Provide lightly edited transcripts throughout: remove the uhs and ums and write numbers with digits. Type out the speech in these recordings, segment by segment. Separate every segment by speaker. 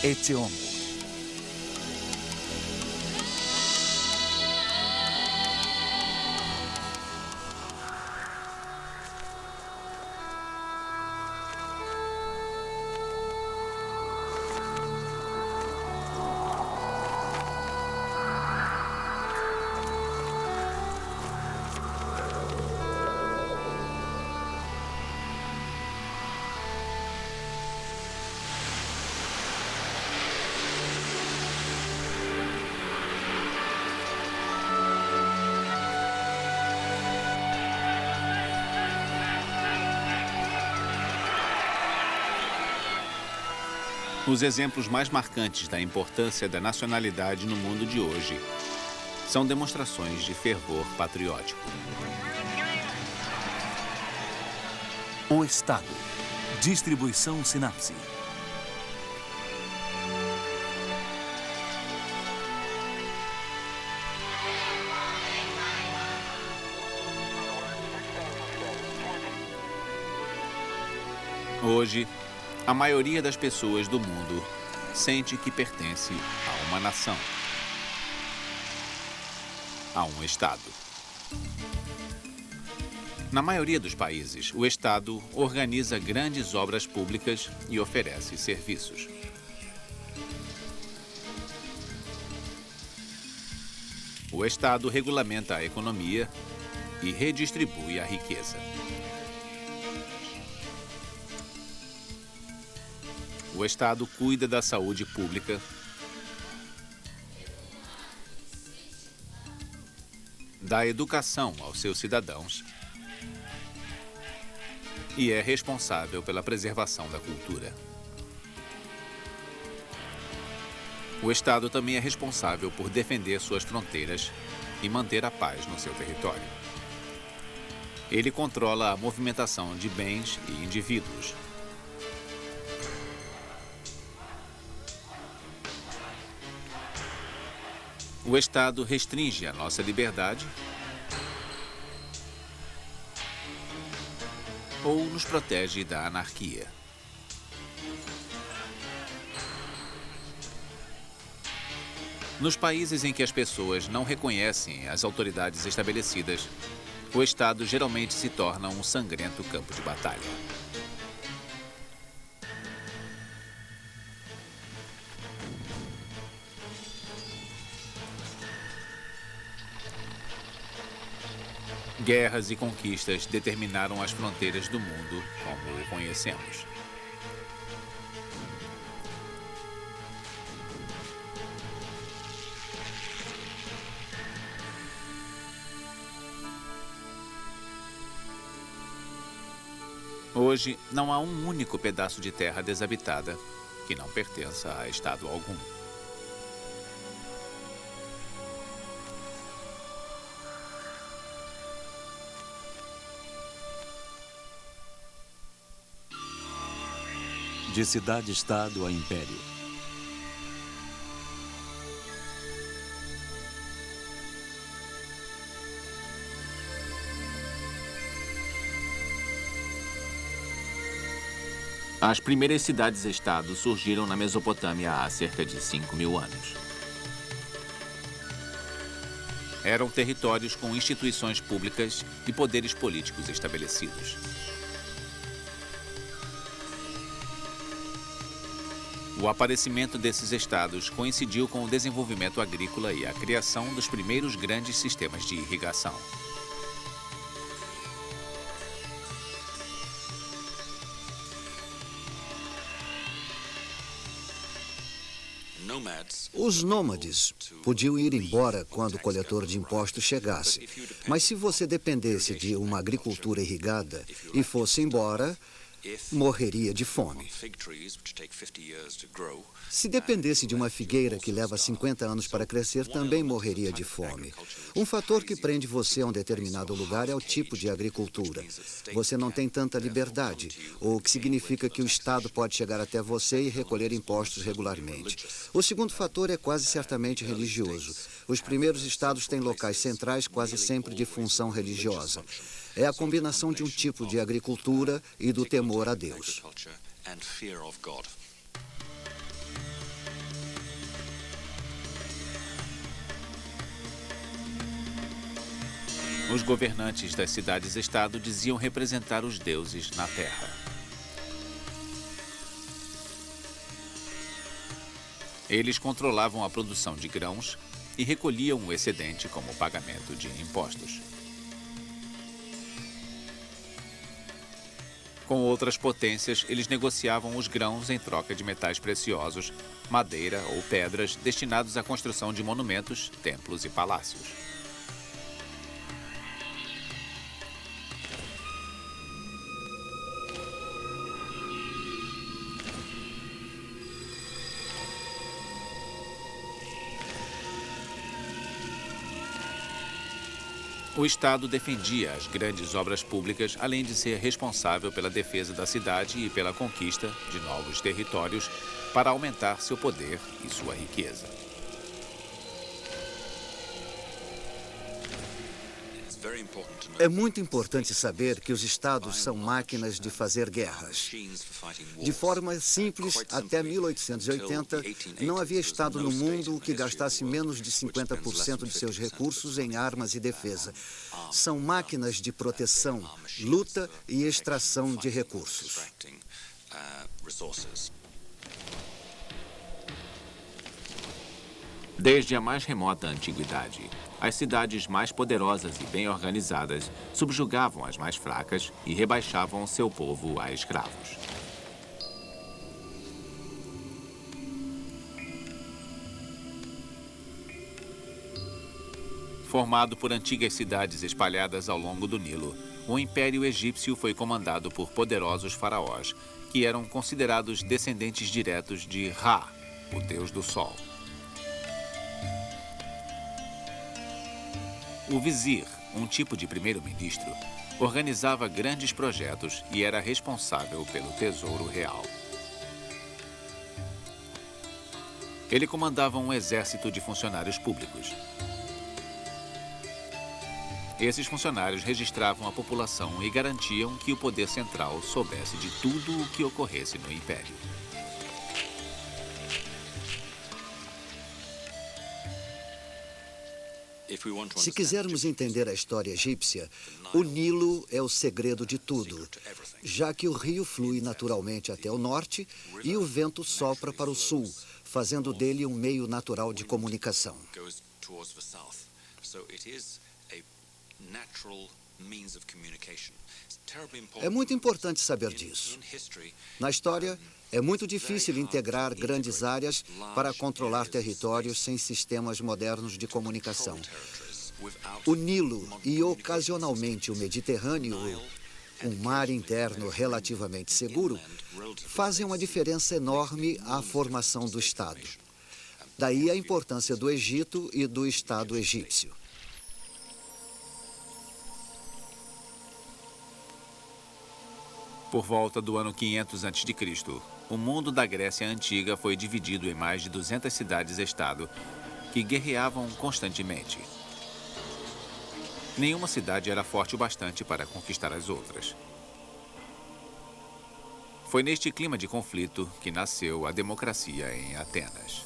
Speaker 1: Etseongo.
Speaker 2: Os exemplos mais marcantes da importância da nacionalidade no mundo de hoje são demonstrações de fervor patriótico.
Speaker 1: O Estado. Distribuição Sinapse.
Speaker 2: Hoje, a maioria das pessoas do mundo sente que pertence a uma nação, a um Estado. Na maioria dos países, o Estado organiza grandes obras públicas e oferece serviços. O Estado regulamenta a economia e redistribui a riqueza. O Estado cuida da saúde pública, da educação aos seus cidadãos e é responsável pela preservação da cultura. O Estado também é responsável por defender suas fronteiras e manter a paz no seu território. Ele controla a movimentação de bens e indivíduos. O Estado restringe a nossa liberdade ou nos protege da anarquia. Nos países em que as pessoas não reconhecem as autoridades estabelecidas, o Estado geralmente se torna um sangrento campo de batalha. Guerras e conquistas determinaram as fronteiras do mundo como o conhecemos. Hoje, não há um único pedaço de terra desabitada que não pertença a Estado algum.
Speaker 1: De cidade-estado a império.
Speaker 2: As primeiras cidades-estado surgiram na Mesopotâmia há cerca de 5.000 anos. Eram territórios com instituições públicas e poderes políticos estabelecidos. O aparecimento desses estados coincidiu com o desenvolvimento agrícola e a criação dos primeiros grandes sistemas de irrigação.
Speaker 3: Os nômades podiam ir embora quando o coletor de impostos chegasse, mas se você dependesse de uma agricultura irrigada e fosse embora, morreria de fome. Se dependesse de uma figueira que leva 50 anos para crescer, também morreria de fome. Um fator que prende você a um determinado lugar é o tipo de agricultura. Você não tem tanta liberdade, o que significa que o Estado pode chegar até você e recolher impostos regularmente. O segundo fator é quase certamente religioso. Os primeiros estados têm locais centrais quase sempre de função religiosa. É a combinação de um tipo de agricultura e do temor a Deus.
Speaker 2: Os governantes das cidades-estado diziam representar os deuses na terra. Eles controlavam a produção de grãos e recolhiam o excedente como pagamento de impostos. Com outras potências, eles negociavam os grãos em troca de metais preciosos, madeira ou pedras destinados à construção de monumentos, templos e palácios. O Estado defendia as grandes obras públicas, além de ser responsável pela defesa da cidade e pela conquista de novos territórios para aumentar seu poder e sua riqueza.
Speaker 3: É muito importante saber que os estados são máquinas de fazer guerras. De forma simples, até 1880, não havia estado no mundo que gastasse menos de 50% de seus recursos em armas e defesa. São máquinas de proteção, luta e extração de recursos.
Speaker 2: Desde a mais remota antiguidade, as cidades mais poderosas e bem organizadas subjugavam as mais fracas e rebaixavam seu povo a escravos. Formado por antigas cidades espalhadas ao longo do Nilo, o Império Egípcio foi comandado por poderosos faraós, que eram considerados descendentes diretos de Ra, o deus do sol. O vizir, um tipo de primeiro-ministro, organizava grandes projetos e era responsável pelo tesouro real. Ele comandava um exército de funcionários públicos. Esses funcionários registravam a população e garantiam que o poder central soubesse de tudo o que ocorresse no império.
Speaker 3: Se quisermos entender a história egípcia, o Nilo é o segredo de tudo, já que o rio flui naturalmente até o norte e o vento sopra para o sul, fazendo dele um meio natural de comunicação. É muito importante saber disso. Na história, é muito difícil integrar grandes áreas para controlar territórios sem sistemas modernos de comunicação. O Nilo e, ocasionalmente, o Mediterrâneo, um mar interno relativamente seguro, fazem uma diferença enorme à formação do Estado. Daí a importância do Egito e do Estado egípcio.
Speaker 2: Por volta do ano 500 a.C., o mundo da Grécia Antiga foi dividido em mais de 200 cidades-estado que guerreavam constantemente. Nenhuma cidade era forte o bastante para conquistar as outras. Foi neste clima de conflito que nasceu a democracia em Atenas.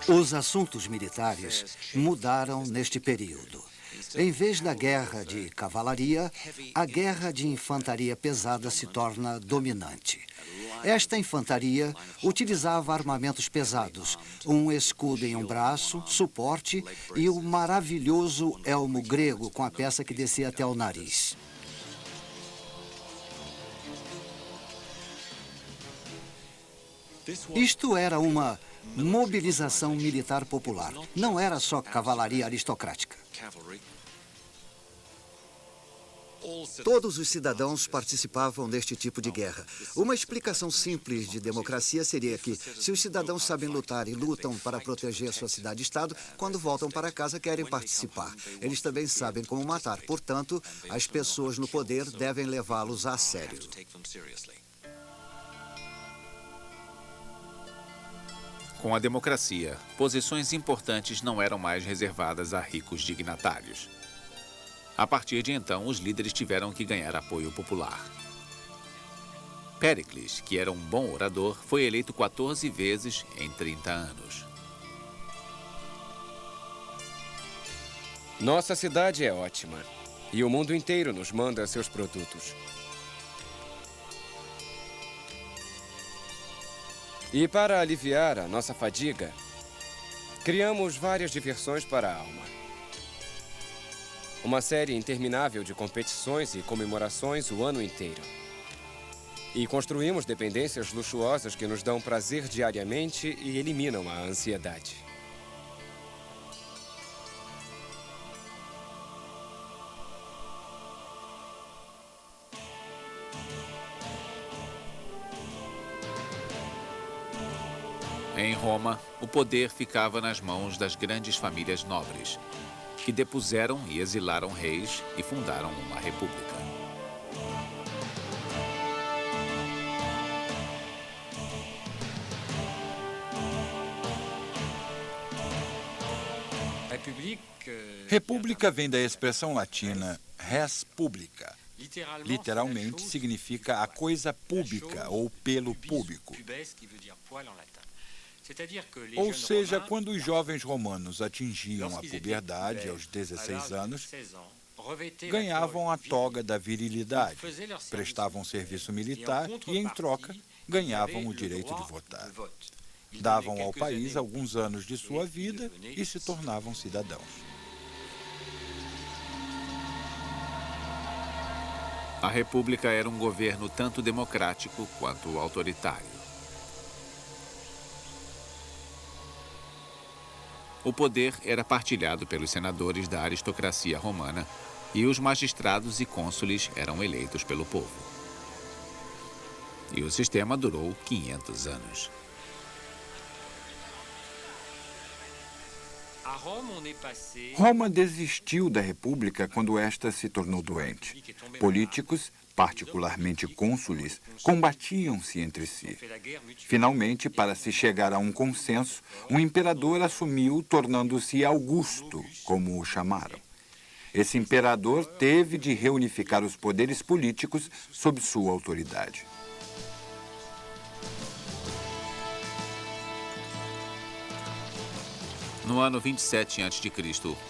Speaker 3: Os assuntos militares mudaram neste período. Em vez da guerra de cavalaria, a guerra de infantaria pesada se torna dominante. Esta infantaria utilizava armamentos pesados, um escudo em um braço, suporte e o maravilhoso elmo grego com a peça que descia até o nariz. Isto era uma mobilização militar popular. Não era só cavalaria aristocrática. Todos os cidadãos participavam deste tipo de guerra. Uma explicação simples de democracia seria que, se os cidadãos sabem lutar e lutam para proteger sua cidade-estado, quando voltam para casa querem participar. Eles também sabem como matar. Portanto, as pessoas no poder devem levá-los a sério.
Speaker 2: Com a democracia, posições importantes não eram mais reservadas a ricos dignatários. A partir de então, os líderes tiveram que ganhar apoio popular. Péricles, que era um bom orador, foi eleito 14 vezes em 30 anos.
Speaker 4: Nossa cidade é ótima. E o mundo inteiro nos manda seus produtos. E para aliviar a nossa fadiga, criamos várias diversões para a alma. Uma série interminável de competições e comemorações o ano inteiro. E construímos dependências luxuosas que nos dão prazer diariamente e eliminam a ansiedade.
Speaker 2: Em Roma, o poder ficava nas mãos das grandes famílias nobres, que depuseram e exilaram reis e fundaram uma república.
Speaker 5: República vem da expressão latina res publica. Literalmente significa a coisa pública ou pelo público. Ou seja, quando os jovens romanos atingiam a puberdade aos 16 anos, ganhavam a toga da virilidade, prestavam serviço militar e, em troca, ganhavam o direito de votar. Davam ao país alguns anos de sua vida e se tornavam cidadãos.
Speaker 2: A República era um governo tanto democrático quanto autoritário. O poder era partilhado pelos senadores da aristocracia romana e os magistrados e cônsules eram eleitos pelo povo. E o sistema durou 500 anos.
Speaker 6: Roma desistiu da República quando esta se tornou doente. Políticos, particularmente cônsules, combatiam-se entre si. Finalmente, para se chegar a um consenso, um imperador assumiu, tornando-se Augusto, como o chamaram. Esse imperador teve de reunificar os poderes políticos sob sua autoridade.
Speaker 2: No ano 27 a.C.,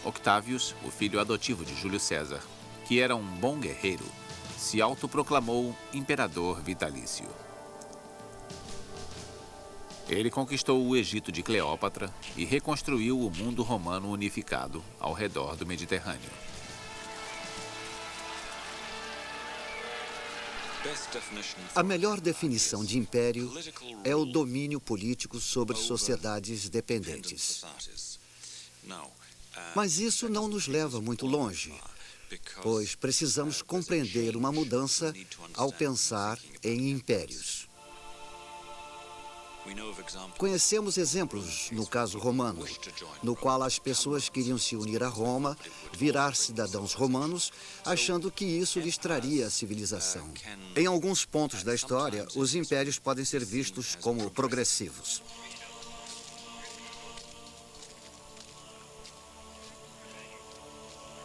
Speaker 2: Octavius, o filho adotivo de Júlio César, que era um bom guerreiro, se autoproclamou imperador vitalício. Ele conquistou o Egito de Cleópatra e reconstruiu o mundo romano unificado ao redor do Mediterrâneo.
Speaker 3: A melhor definição de império é o domínio político sobre sociedades dependentes. Mas isso não nos leva muito longe, pois precisamos compreender uma mudança ao pensar em impérios. Conhecemos exemplos no caso romano, no qual as pessoas queriam se unir a Roma, virar cidadãos romanos, achando que isso lhes traria a civilização. Em alguns pontos da história, os impérios podem ser vistos como progressivos.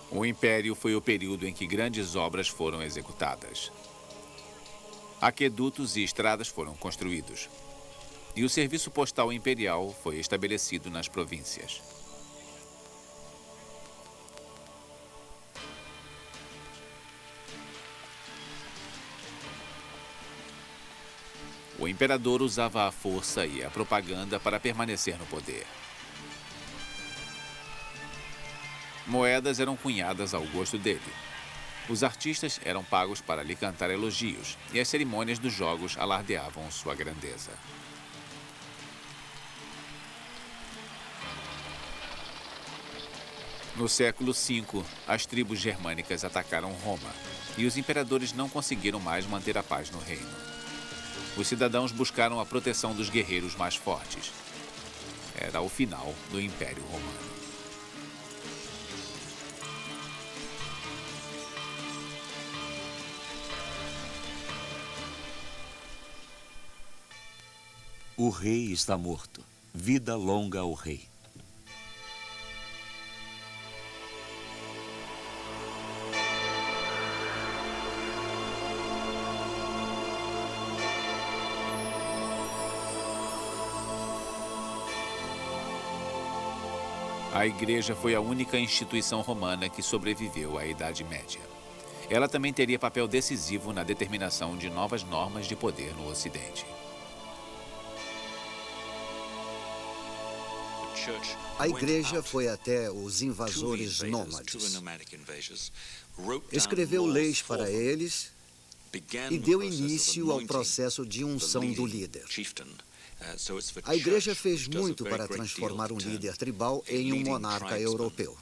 Speaker 2: O Império foi o período em que grandes obras foram executadas. Aquedutos e estradas foram construídos. E o serviço postal imperial foi estabelecido nas províncias. O imperador usava a força e a propaganda para permanecer no poder. Moedas eram cunhadas ao gosto dele. Os artistas eram pagos para lhe cantar elogios e as cerimônias dos jogos alardeavam sua grandeza. No século V, as tribos germânicas atacaram Roma e os imperadores não conseguiram mais manter a paz no reino. Os cidadãos buscaram a proteção dos guerreiros mais fortes. Era o final do Império Romano.
Speaker 1: O rei está morto. Vida longa ao rei.
Speaker 2: A igreja foi a única instituição romana que sobreviveu à Idade Média. Ela também teria papel decisivo na determinação de novas normas de poder no Ocidente.
Speaker 3: A igreja foi até os invasores nômades, escreveu leis para eles e deu início ao processo de unção do líder. A igreja fez muito para transformar um líder tribal em um monarca europeu.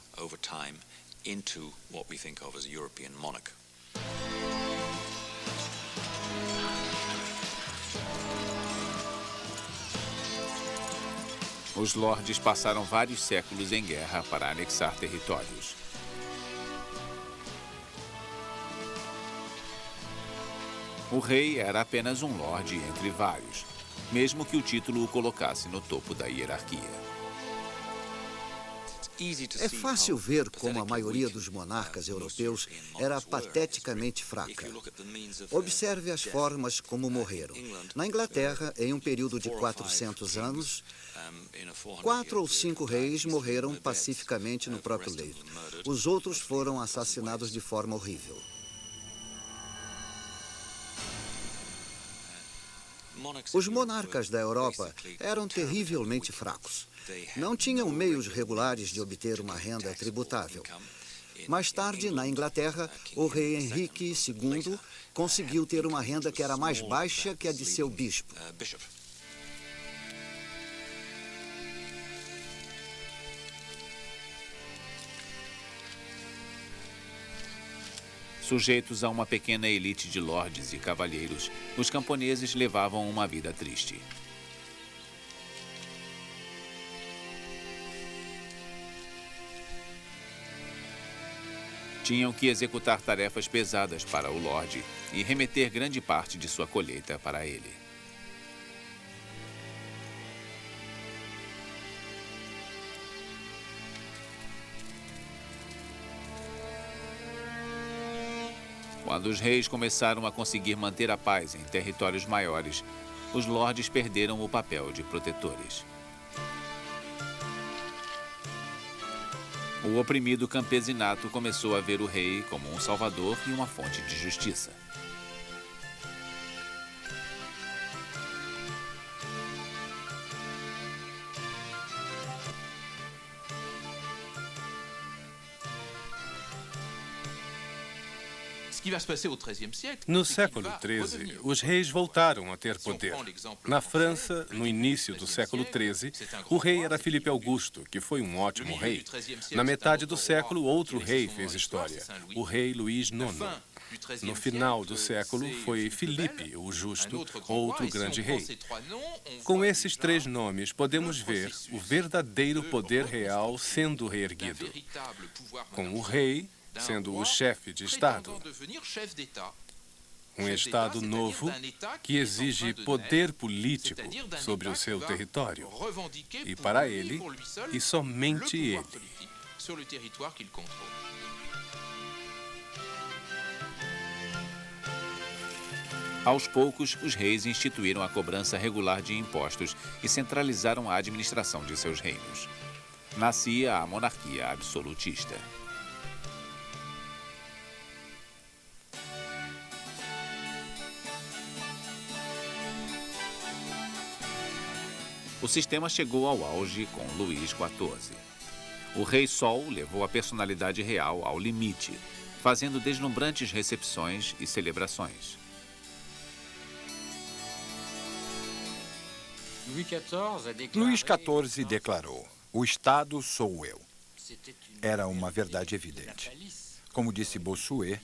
Speaker 2: Os lordes passaram vários séculos em guerra para anexar territórios. O rei era apenas um lorde entre vários, mesmo que o título o colocasse no topo da hierarquia.
Speaker 3: É fácil ver como a maioria dos monarcas europeus era pateticamente fraca. Observe as formas como morreram. Na Inglaterra, em um período de 400 anos, 4 ou 5 reis morreram pacificamente no próprio leito. Os outros foram assassinados de forma horrível. Os monarcas da Europa eram terrivelmente fracos. Não tinham meios regulares de obter uma renda tributável. Mais tarde, na Inglaterra, o rei Henrique II conseguiu ter uma renda que era mais baixa que a de seu bispo.
Speaker 2: Sujeitos a uma pequena elite de lordes e cavalheiros, os camponeses levavam uma vida triste. Tinham que executar tarefas pesadas para o lorde e remeter grande parte de sua colheita para ele. Quando os reis começaram a conseguir manter a paz em territórios maiores, os lordes perderam o papel de protetores. O oprimido campesinato começou a ver o rei como um salvador e uma fonte de justiça.
Speaker 7: No século XIII, os reis voltaram a ter poder. Na França, no início do século XIII, o rei era Filipe Augusto, que foi um ótimo rei. Na metade do século, outro rei fez história, o rei Luís IX. No final do século, foi Filipe, o Justo, outro grande rei. Com esses 3 nomes, podemos ver o verdadeiro poder real sendo reerguido. Com o rei sendo o chefe de Estado. Um Estado novo que exige poder político sobre o seu território. E para ele, e somente ele.
Speaker 2: Aos poucos, os reis instituíram a cobrança regular de impostos e centralizaram a administração de seus reinos. Nascia a monarquia absolutista. O sistema chegou ao auge com Luís XIV. O Rei Sol levou a personalidade real ao limite, fazendo deslumbrantes recepções e celebrações.
Speaker 5: Luís XIV declarou: "O Estado sou eu." Era uma verdade evidente. Como disse Bossuet,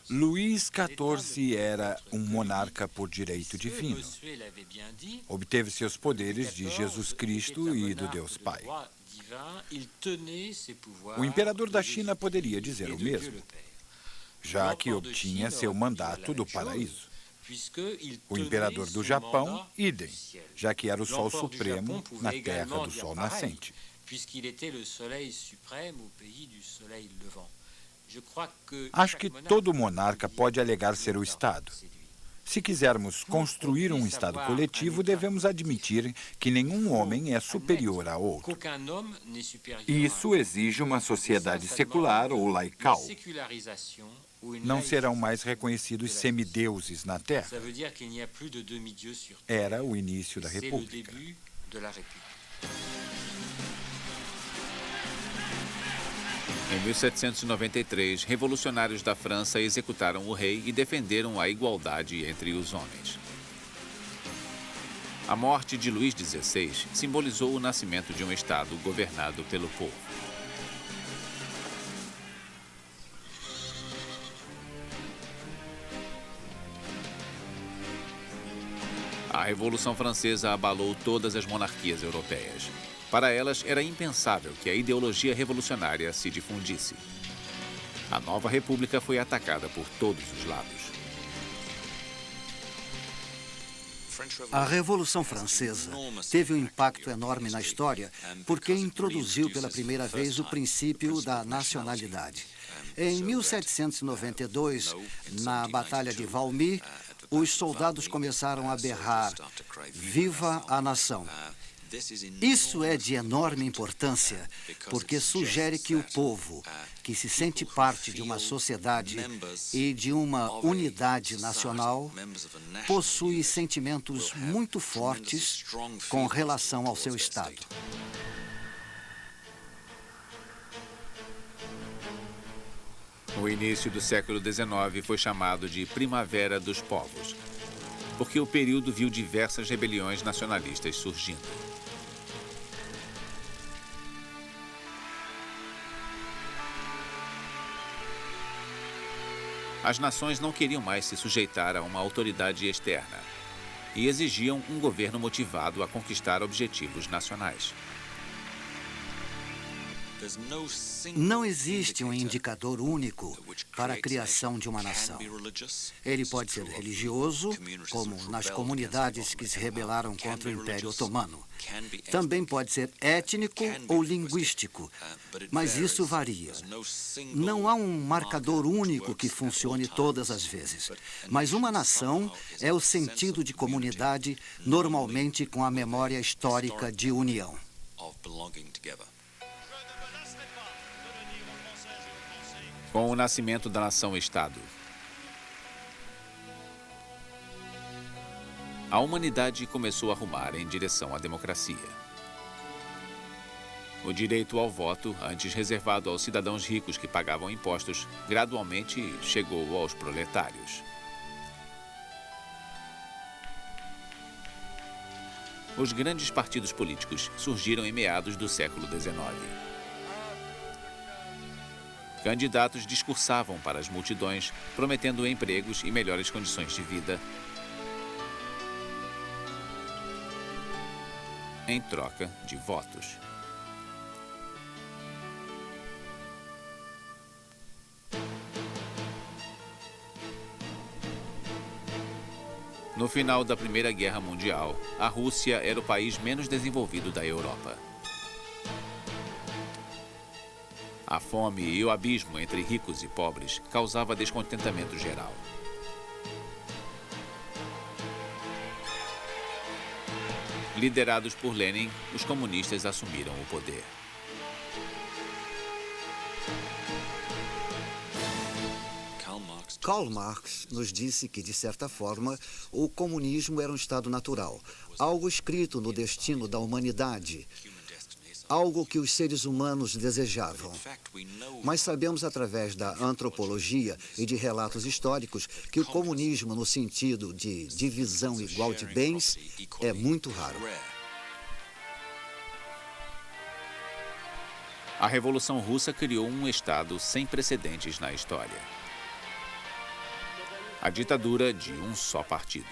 Speaker 5: Luís XIV era um monarca por direito divino. Obteve seus poderes de Jesus Cristo e do Deus Pai. O imperador da China poderia dizer o mesmo, já que obtinha seu mandato do paraíso. O imperador do Japão, idem, já que era o Sol Supremo na terra do Sol Nascente. Acho que todo monarca pode alegar ser o Estado, Se quisermos construir um Estado coletivo, devemos admitir que nenhum homem é superior a outro.
Speaker 6: E isso exige uma sociedade secular ou laical.
Speaker 5: Não serão mais reconhecidos semideuses na Terra. Era o início da República.
Speaker 2: Em 1793, revolucionários da França executaram o rei e defenderam a igualdade entre os homens. A morte de Luís XVI simbolizou o nascimento de um Estado governado pelo povo. A Revolução Francesa abalou todas as monarquias europeias. Para elas, era impensável que a ideologia revolucionária se difundisse. A nova república foi atacada por todos os lados.
Speaker 3: A Revolução Francesa teve um impacto enorme na história porque introduziu pela primeira vez o princípio da nacionalidade. Em 1792, na Batalha de Valmy, os soldados começaram a berrar: "Viva a nação!". Isso é de enorme importância, porque sugere que o povo, que se sente parte de uma sociedade e de uma unidade nacional, possui sentimentos muito fortes com relação ao seu Estado.
Speaker 2: O início do século XIX foi chamado de Primavera dos Povos, porque o período viu diversas rebeliões nacionalistas surgindo. As nações não queriam mais se sujeitar a uma autoridade externa e exigiam um governo motivado a conquistar objetivos nacionais.
Speaker 3: Não existe um indicador único para a criação de uma nação. Ele pode ser religioso, como nas comunidades que se rebelaram contra o Império Otomano. Também pode ser étnico ou linguístico, mas isso varia. Não há um marcador único que funcione todas as vezes. Mas uma nação é o sentido de comunidade, normalmente com a memória histórica de união.
Speaker 2: Com o nascimento da nação-estado, a humanidade começou a rumar em direção à democracia. O direito ao voto, antes reservado aos cidadãos ricos que pagavam impostos, gradualmente chegou aos proletários. Os grandes partidos políticos surgiram em meados do século XIX. Candidatos discursavam para as multidões, prometendo empregos e melhores condições de vida, em troca de votos. No final da Primeira Guerra Mundial, a Rússia era o país menos desenvolvido da Europa. A fome e o abismo entre ricos e pobres causava descontentamento geral. Liderados por Lenin, os comunistas assumiram o poder.
Speaker 3: Karl Marx nos disse que, de certa forma, o comunismo era um estado natural, algo escrito no destino da humanidade, algo que os seres humanos desejavam. Mas sabemos através da antropologia e de relatos históricos que o comunismo, no sentido de divisão igual de bens, é muito raro.
Speaker 2: A Revolução Russa criou um Estado sem precedentes na história. A ditadura de um só partido.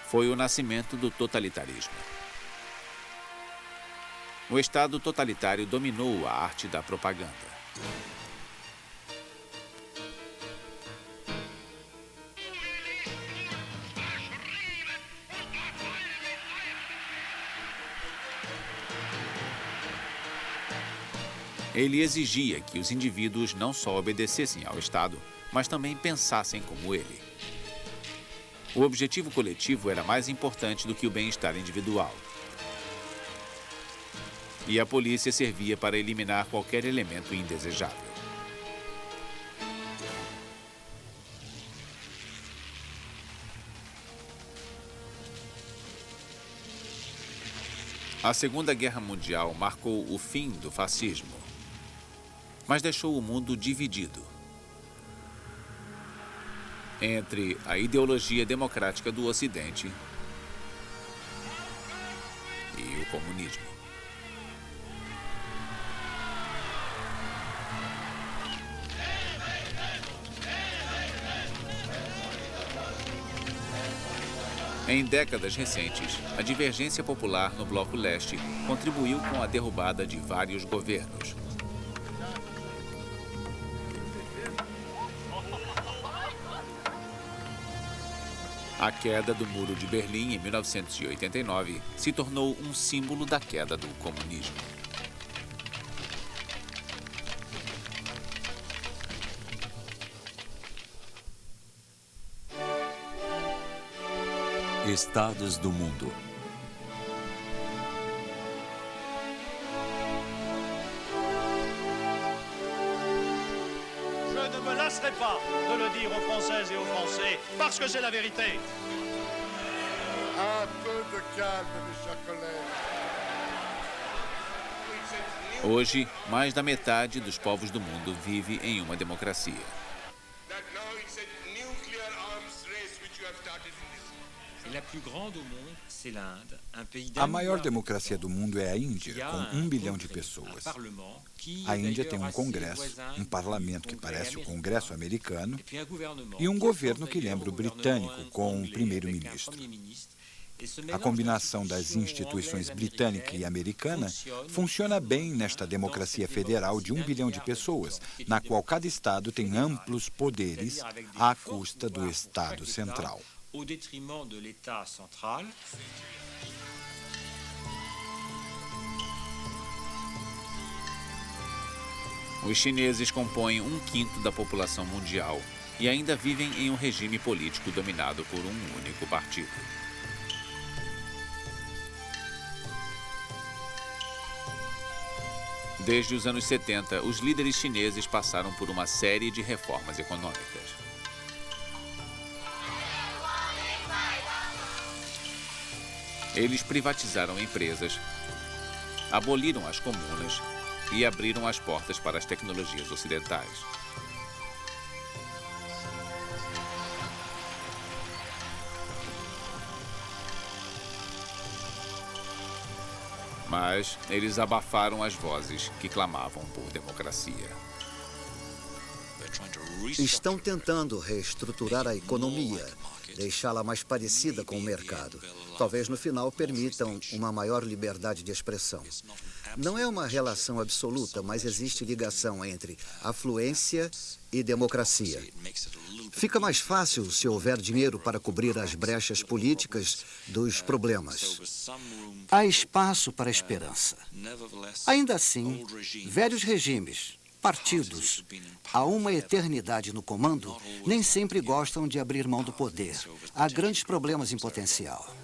Speaker 2: Foi o nascimento do totalitarismo. O Estado totalitário dominou a arte da propaganda. Ele exigia que os indivíduos não só obedecessem ao Estado, mas também pensassem como ele. O objetivo coletivo era mais importante do que o bem-estar individual. E a polícia servia para eliminar qualquer elemento indesejável. A Segunda Guerra Mundial marcou o fim do fascismo, mas deixou o mundo dividido entre a ideologia democrática do Ocidente e o comunismo. Em décadas recentes, a divergência popular no Bloco Leste contribuiu com a derrubada de vários governos. A queda do Muro de Berlim em 1989 se tornou um símbolo da queda do comunismo.
Speaker 1: Estados do mundo.
Speaker 8: Je ne me lasserai pas de le dire aux Françaises et aux Français, parce que c'est la vérité.
Speaker 9: Un peu de calme, mes chers collègues.
Speaker 2: Hoje, mais da metade dos povos do mundo vive em uma democracia.
Speaker 5: A maior democracia do mundo é a Índia, com 1 bilhão de pessoas. A Índia tem um congresso, um parlamento que parece o Congresso americano e um governo que lembra o britânico, com um primeiro-ministro. A combinação das instituições britânica e americana funciona bem nesta democracia federal de 1 bilhão de pessoas, na qual cada estado tem amplos poderes à custa do Estado central.
Speaker 8: Au détriment de l'État central.
Speaker 2: Os chineses compõem 1/5 da população mundial e ainda vivem em um regime político dominado por um único partido. Desde os anos 70, os líderes chineses passaram por uma série de reformas econômicas. Eles privatizaram empresas, aboliram as comunas e abriram as portas para as tecnologias ocidentais. Mas eles abafaram as vozes que clamavam por democracia.
Speaker 3: Estão tentando reestruturar a economia, deixá-la mais parecida com o mercado. Talvez no final permitam uma maior liberdade de expressão. Não é uma relação absoluta, mas existe ligação entre afluência e democracia. Fica mais fácil se houver dinheiro para cobrir as brechas políticas dos problemas. Há espaço para a esperança. Ainda assim, velhos regimes, partidos, há uma eternidade no comando, nem sempre gostam de abrir mão do poder. Há grandes problemas em potencial.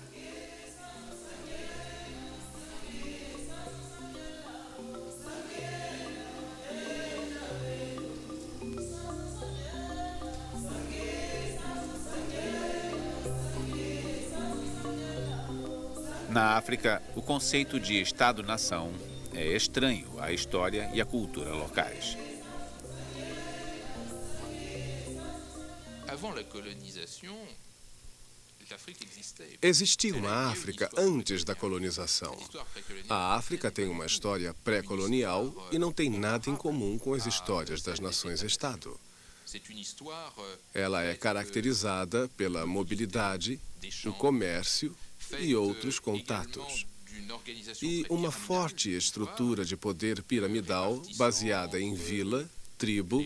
Speaker 2: Na África, o conceito de Estado-nação é estranho à história e à cultura locais.
Speaker 10: Existia uma África antes da colonização. A África tem uma história pré-colonial e não tem nada em comum com as histórias das nações-estado. Ela é caracterizada pela mobilidade, o comércio e outros contatos. E uma forte estrutura de poder piramidal baseada em vila, tribo,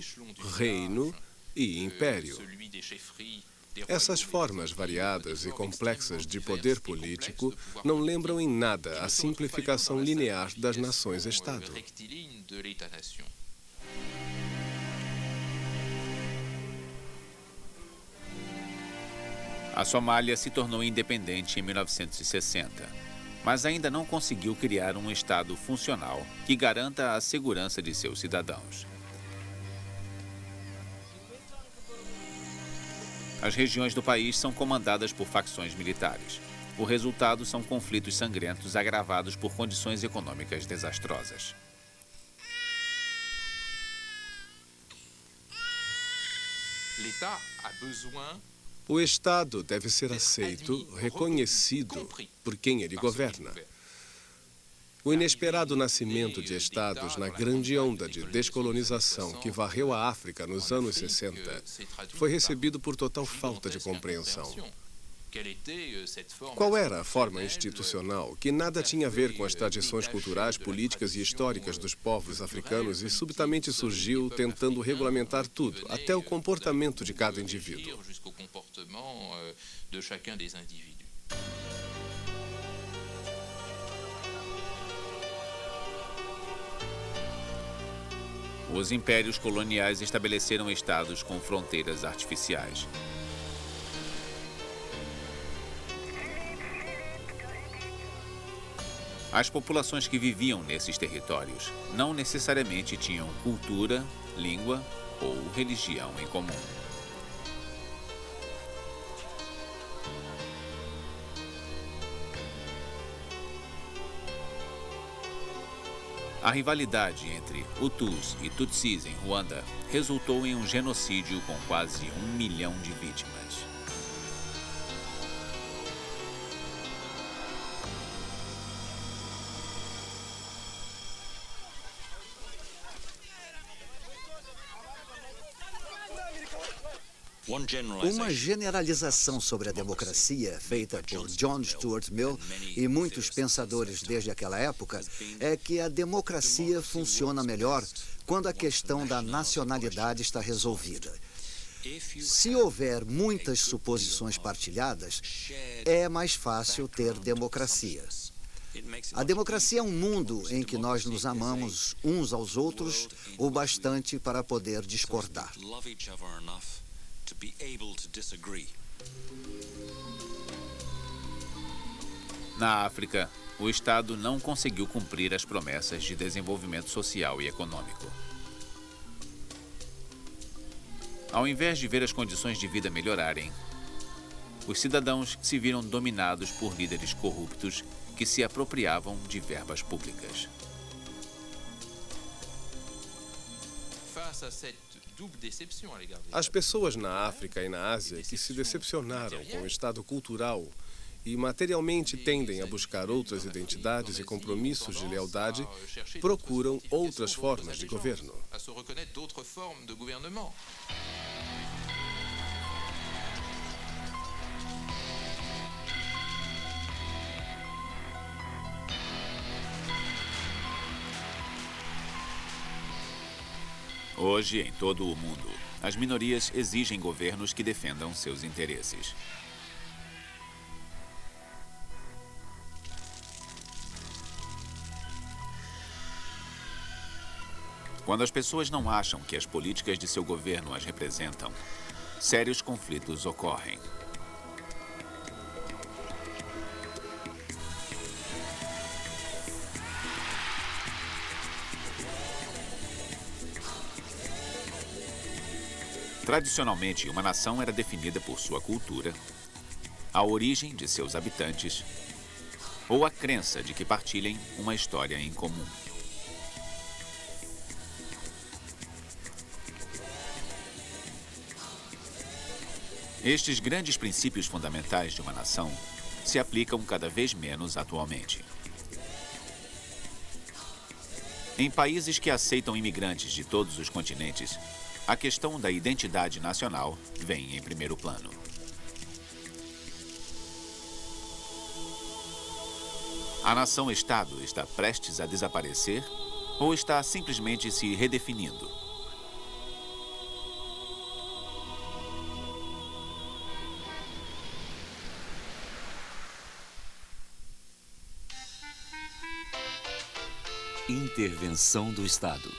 Speaker 10: reino e império. Essas formas variadas e complexas de poder político não lembram em nada a simplificação linear das nações-estado.
Speaker 2: A Somália se tornou independente em 1960, mas ainda não conseguiu criar um Estado funcional que garanta a segurança de seus cidadãos. As regiões do país são comandadas por facções militares. O resultado são conflitos sangrentos agravados por condições econômicas desastrosas.
Speaker 10: O Estado deve ser aceito, reconhecido por quem ele governa. O inesperado nascimento de estados na grande onda de descolonização que varreu a África nos anos 60 foi recebido por total falta de compreensão. Qual era a forma institucional que nada tinha a ver com as tradições culturais, políticas e históricas dos povos africanos e subitamente surgiu tentando regulamentar tudo, até o comportamento de cada indivíduo?
Speaker 2: Os impérios coloniais estabeleceram estados com fronteiras artificiais. As populações que viviam nesses territórios não necessariamente tinham cultura, língua ou religião em comum. A rivalidade entre Hutus e Tutsis em Ruanda resultou em um genocídio com quase 1 milhão de vítimas.
Speaker 3: Uma generalização sobre a democracia, feita por John Stuart Mill e muitos pensadores desde aquela época, é que a democracia funciona melhor quando a questão da nacionalidade está resolvida. Se houver muitas suposições partilhadas, é mais fácil ter democracia. A democracia é um mundo em que nós nos amamos uns aos outros o bastante para poder discordar.
Speaker 2: Na África, o Estado não conseguiu cumprir as promessas de desenvolvimento social e econômico. Ao invés de ver as condições de vida melhorarem, os cidadãos se viram dominados por líderes corruptos que se apropriavam de verbas públicas.
Speaker 10: As pessoas na África e na Ásia que se decepcionaram com o estado cultural e materialmente tendem a buscar outras identidades e compromissos de lealdade, procuram outras formas de governo.
Speaker 2: Hoje, em todo o mundo, as minorias exigem governos que defendam seus interesses. Quando as pessoas não acham que as políticas de seu governo as representam, sérios conflitos ocorrem. Tradicionalmente, uma nação era definida por sua cultura, a origem de seus habitantes ou a crença de que partilhem uma história em comum. Estes grandes princípios fundamentais de uma nação se aplicam cada vez menos atualmente. Em países que aceitam imigrantes de todos os continentes, a questão da identidade nacional vem em primeiro plano. A nação-estado está prestes a desaparecer ou está simplesmente se redefinindo?
Speaker 1: Intervenção do Estado.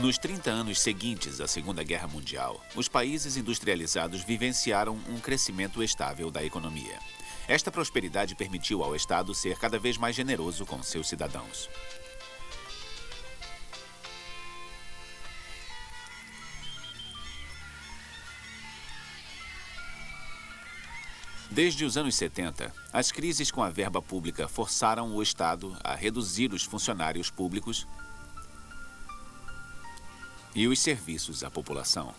Speaker 2: Nos 30 anos seguintes à Segunda Guerra Mundial, os países industrializados vivenciaram um crescimento estável da economia. Esta prosperidade permitiu ao Estado ser cada vez mais generoso com seus cidadãos. Desde os anos 70, as crises com a verba pública forçaram o Estado a reduzir os funcionários públicos e os serviços à população.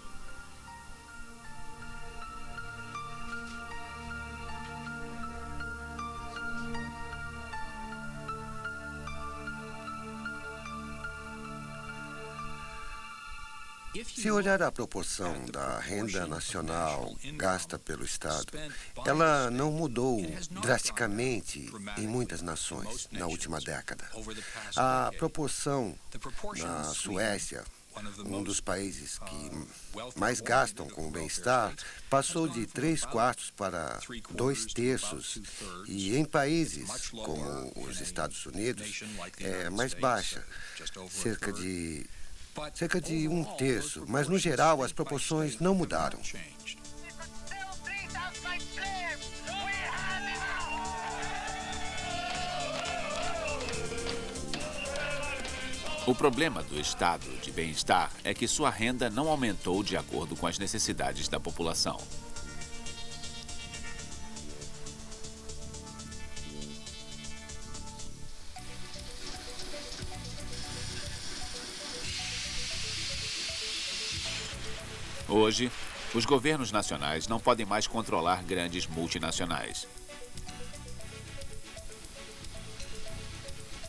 Speaker 11: Se olhar a proporção da renda nacional gasta pelo Estado, ela não mudou drasticamente em muitas nações na última década. A proporção na Suécia, um dos países que mais gastam com o bem-estar, passou de 3/4 para 2/3. E em países como os Estados Unidos, é mais baixa, cerca de 1/3, mas no geral as proporções não mudaram.
Speaker 2: O problema do estado de bem-estar é que sua renda não aumentou de acordo com as necessidades da população. Hoje, os governos nacionais não podem mais controlar grandes multinacionais.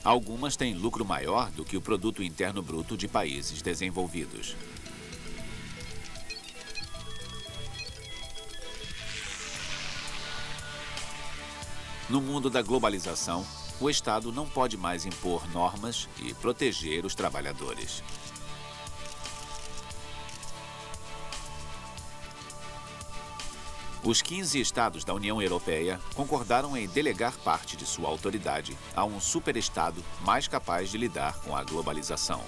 Speaker 2: Algumas têm lucro maior do que o produto interno bruto de países desenvolvidos. No mundo da globalização, o Estado não pode mais impor normas e proteger os trabalhadores. Os 15 estados da União Europeia concordaram em delegar parte de sua autoridade a um superestado mais capaz de lidar com a globalização.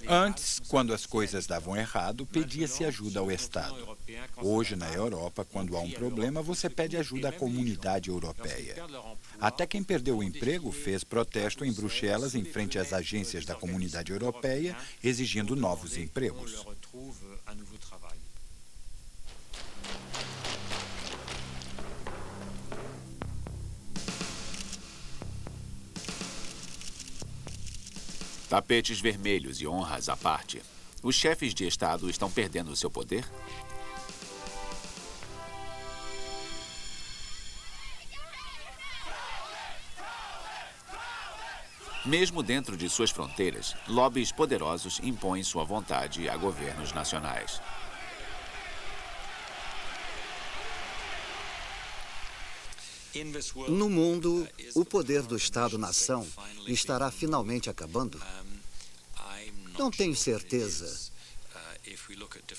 Speaker 5: Antes, quando as coisas davam errado, pedia-se ajuda ao Estado. Hoje, na Europa, quando há um problema, você pede ajuda à comunidade europeia. Até quem perdeu o emprego fez protesto em Bruxelas em frente às agências da comunidade europeia, exigindo novos empregos.
Speaker 2: Tapetes vermelhos e honras à parte, os chefes de Estado estão perdendo seu poder? Mesmo dentro de suas fronteiras, lobbies poderosos impõem sua vontade a governos nacionais.
Speaker 3: No mundo, o poder do Estado-nação estará finalmente acabando? Não tenho certeza.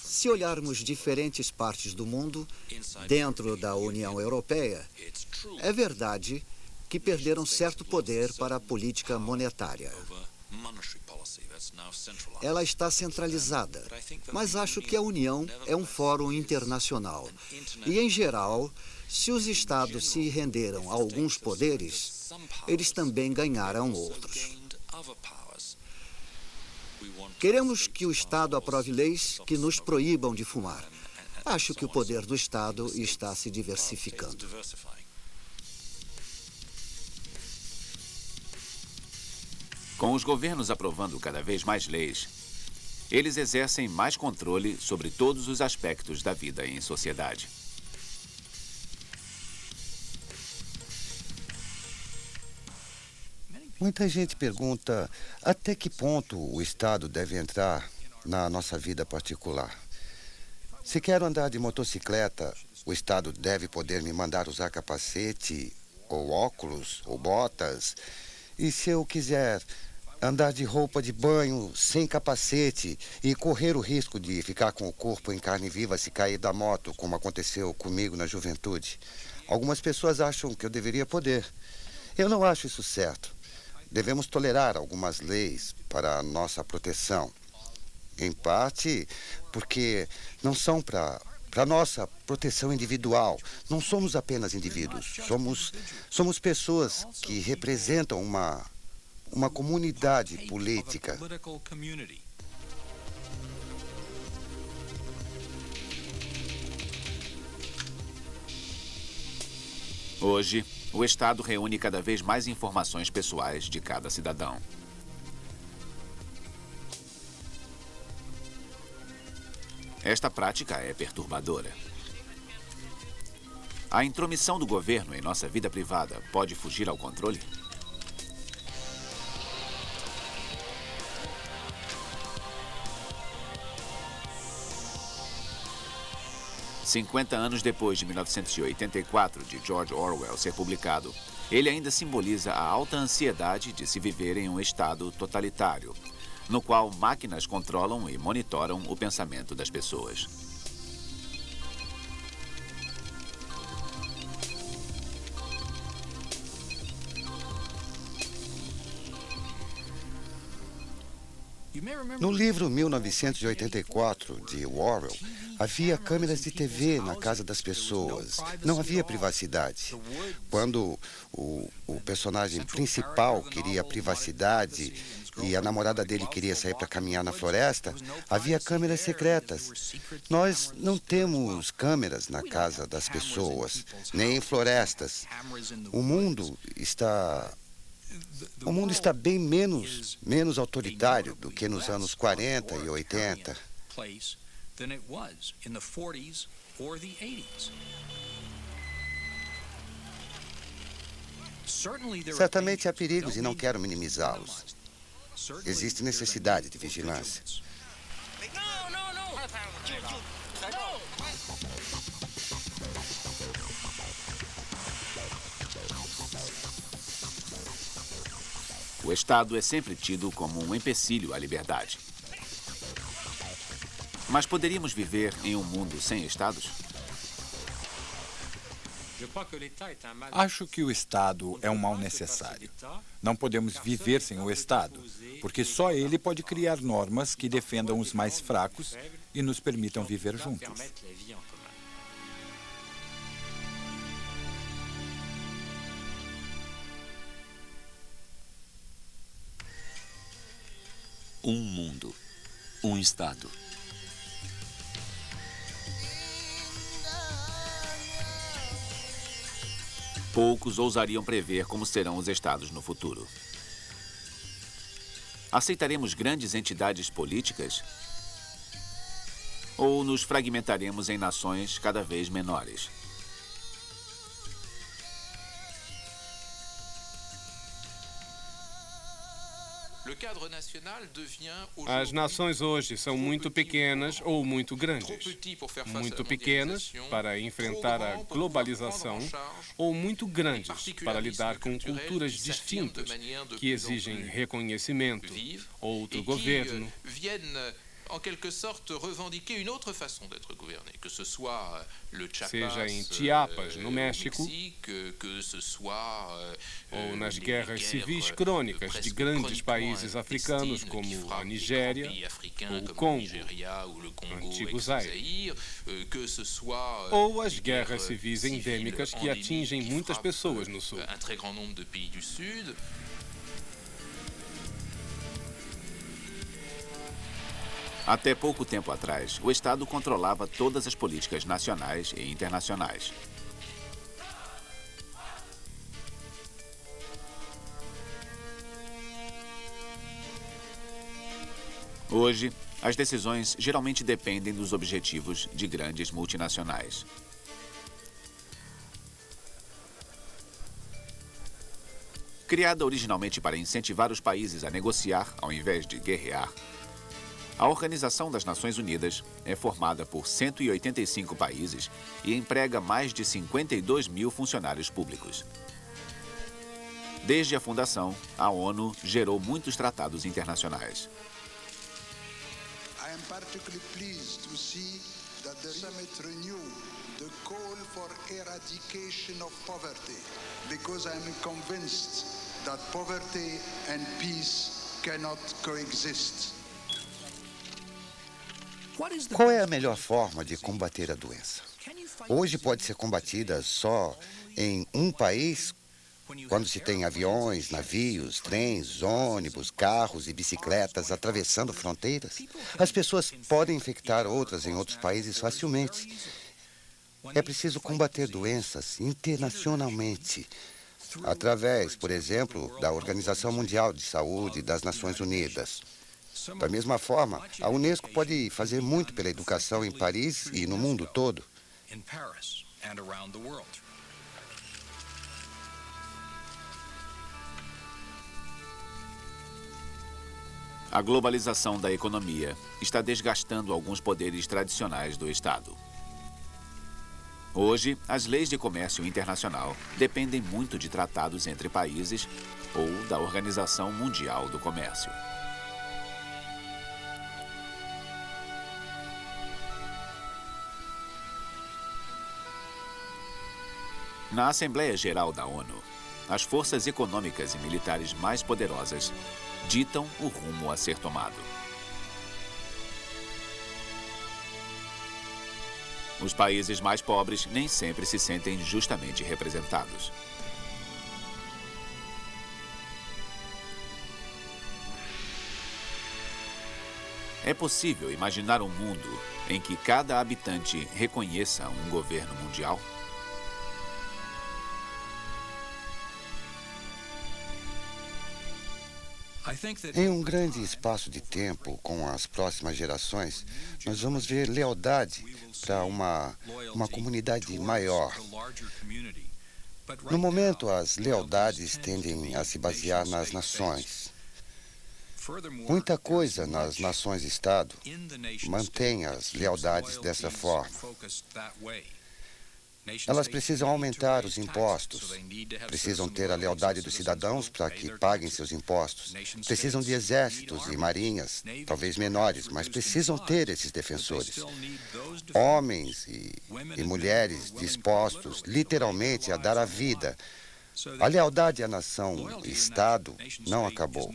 Speaker 3: Se olharmos diferentes partes do mundo, dentro da União Europeia, é verdade que perderam certo poder para a política monetária. Ela está centralizada, mas acho que a União é um fórum internacional. E, em geral, se os Estados se renderam a alguns poderes, eles também ganharam outros. Queremos que o Estado aprove leis que nos proíbam de fumar. Acho que o poder do Estado está se diversificando.
Speaker 2: Com os governos aprovando cada vez mais leis, eles exercem mais controle sobre todos os aspectos da vida em sociedade.
Speaker 11: Muita gente pergunta até que ponto o Estado deve entrar na nossa vida particular. Se quero andar de motocicleta, o Estado deve poder me mandar usar capacete, ou óculos, ou botas. E se eu quiser andar de roupa de banho, sem capacete, e correr o risco de ficar com o corpo em carne viva se cair da moto, como aconteceu comigo na juventude, Algumas pessoas acham que eu deveria poder. Eu não acho isso certo. Devemos tolerar algumas leis para a nossa proteção. Em parte, porque não são para nossa proteção individual. Não somos apenas indivíduos. Somos pessoas que representam uma comunidade política.
Speaker 2: Hoje, o Estado reúne cada vez mais informações pessoais de cada cidadão. Esta prática é perturbadora. A intromissão do governo em nossa vida privada pode fugir ao controle? "50 anos depois de 1984, de George Orwell ser publicado, ele ainda simboliza a alta ansiedade de se viver em um estado totalitário, no qual máquinas controlam e monitoram o pensamento das pessoas.
Speaker 11: No livro 1984, de Orwell, havia câmeras de TV na casa das pessoas. Não havia privacidade. Quando o personagem principal queria privacidade e a namorada dele queria sair para caminhar na floresta, havia câmeras secretas. Nós não temos câmeras na casa das pessoas, nem em florestas. O mundo está bem menos autoritário do que nos anos 40 e 80. Certamente há perigos e não quero minimizá-los. Existe necessidade de vigilância.
Speaker 2: O Estado é sempre tido como um empecilho à liberdade. Mas poderíamos viver em um mundo sem Estados?
Speaker 5: Acho que o Estado é um mal necessário. Não podemos viver sem o Estado, porque só ele pode criar normas que defendam os mais fracos e nos permitam viver juntos.
Speaker 1: Um mundo, um Estado.
Speaker 2: Poucos ousariam prever como serão os estados no futuro. Aceitaremos grandes entidades políticas? Ou nos fragmentaremos em nações cada vez menores?
Speaker 7: As nações hoje são muito pequenas ou muito grandes. Muito pequenas para enfrentar a globalização ou muito grandes para lidar com culturas distintas que exigem reconhecimento, outro governo.
Speaker 12: En quelque sorte, revendiquer une autre façon d'être gouverné, que ce soit le Chiapas,
Speaker 7: seja em Chiapas, no México,
Speaker 12: que ce soit,
Speaker 7: ou nas guerras civis crônicas de grandes países africanos como a Nigéria ou o Congo, antigo Zaire, ou as guerras civis endêmicas que atingem muitas pessoas no sul.
Speaker 12: Un très grand nombre de pays du Sud.
Speaker 2: Até pouco tempo atrás, o Estado controlava todas as políticas nacionais e internacionais. Hoje, as decisões geralmente dependem dos objetivos de grandes multinacionais. Criada originalmente para incentivar os países a negociar ao invés de guerrear, a Organização das Nações Unidas é formada por 185 países e emprega mais de 52 mil funcionários públicos. Desde a fundação, a ONU gerou muitos tratados internacionais.
Speaker 9: that the summit renew the call for eradication of poverty, because I'm convinced that poverty and peace cannot coexist.
Speaker 11: Qual é a melhor forma de combater a doença? Hoje pode ser combatida só em um país, quando se tem aviões, navios, trens, ônibus, carros e bicicletas atravessando fronteiras. As pessoas podem infectar outras em outros países facilmente. É preciso combater doenças internacionalmente, através, por exemplo, da Organização Mundial de Saúde e das Nações Unidas. Da mesma forma, a Unesco pode fazer muito pela educação em Paris e no mundo todo.
Speaker 2: A globalização da economia está desgastando alguns poderes tradicionais do Estado. Hoje, as leis de comércio internacional dependem muito de tratados entre países ou da Organização Mundial do Comércio. Na Assembleia Geral da ONU, as forças econômicas e militares mais poderosas ditam o rumo a ser tomado. Os países mais pobres nem sempre se sentem justamente representados. É possível imaginar um mundo em que cada habitante reconheça um governo mundial?
Speaker 11: Em um grande espaço de tempo, com as próximas gerações, nós vamos ver lealdade para uma comunidade maior. No momento, as lealdades tendem a se basear nas nações. Muita coisa nas nações-estado mantém as lealdades dessa forma. Elas precisam aumentar os impostos, precisam ter a lealdade dos cidadãos para que paguem seus impostos, precisam de exércitos e marinhas, talvez menores, mas precisam ter esses defensores. Homens e mulheres dispostos, literalmente, a dar a vida. A lealdade à nação-estado não acabou.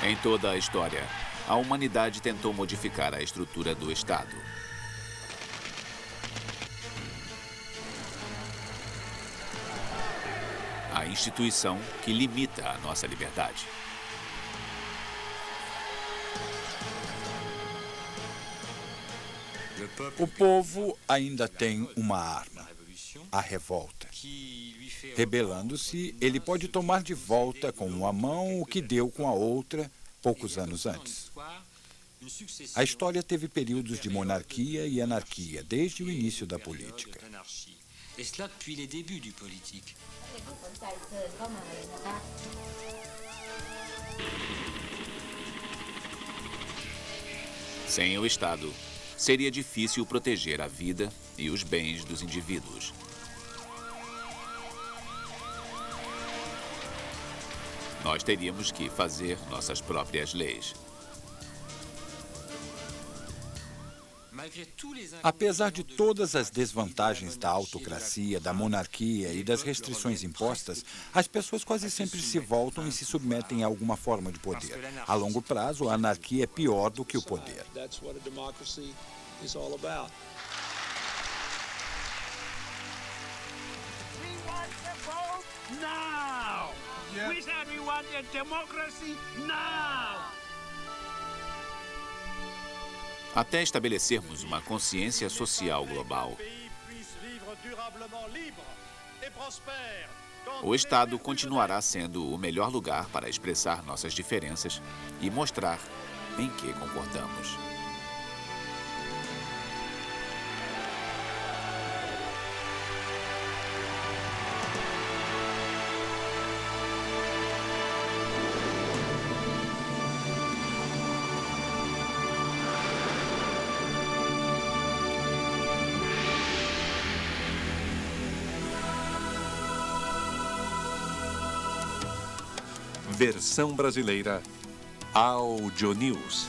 Speaker 2: Em toda a história, a humanidade tentou modificar a estrutura do Estado. A instituição que limita a nossa liberdade.
Speaker 5: O povo ainda tem uma arma, a revolta. Rebelando-se, ele pode tomar de volta com uma mão o que deu com a outra poucos anos antes. A história teve períodos de monarquia e anarquia desde o início da política.
Speaker 2: Sem o Estado, seria difícil proteger a vida e os bens dos indivíduos. Nós teríamos que fazer nossas próprias leis.
Speaker 5: Apesar de todas as desvantagens da autocracia, da monarquia e das restrições impostas, as pessoas quase sempre se voltam e se submetem a alguma forma de poder. A longo prazo, a anarquia é pior do que o poder.
Speaker 8: We said we wanted democracy now!
Speaker 2: Até estabelecermos uma consciência social global, o Estado continuará sendo o melhor lugar para expressar nossas diferenças e mostrar em que concordamos.
Speaker 1: Versão brasileira, Audio News.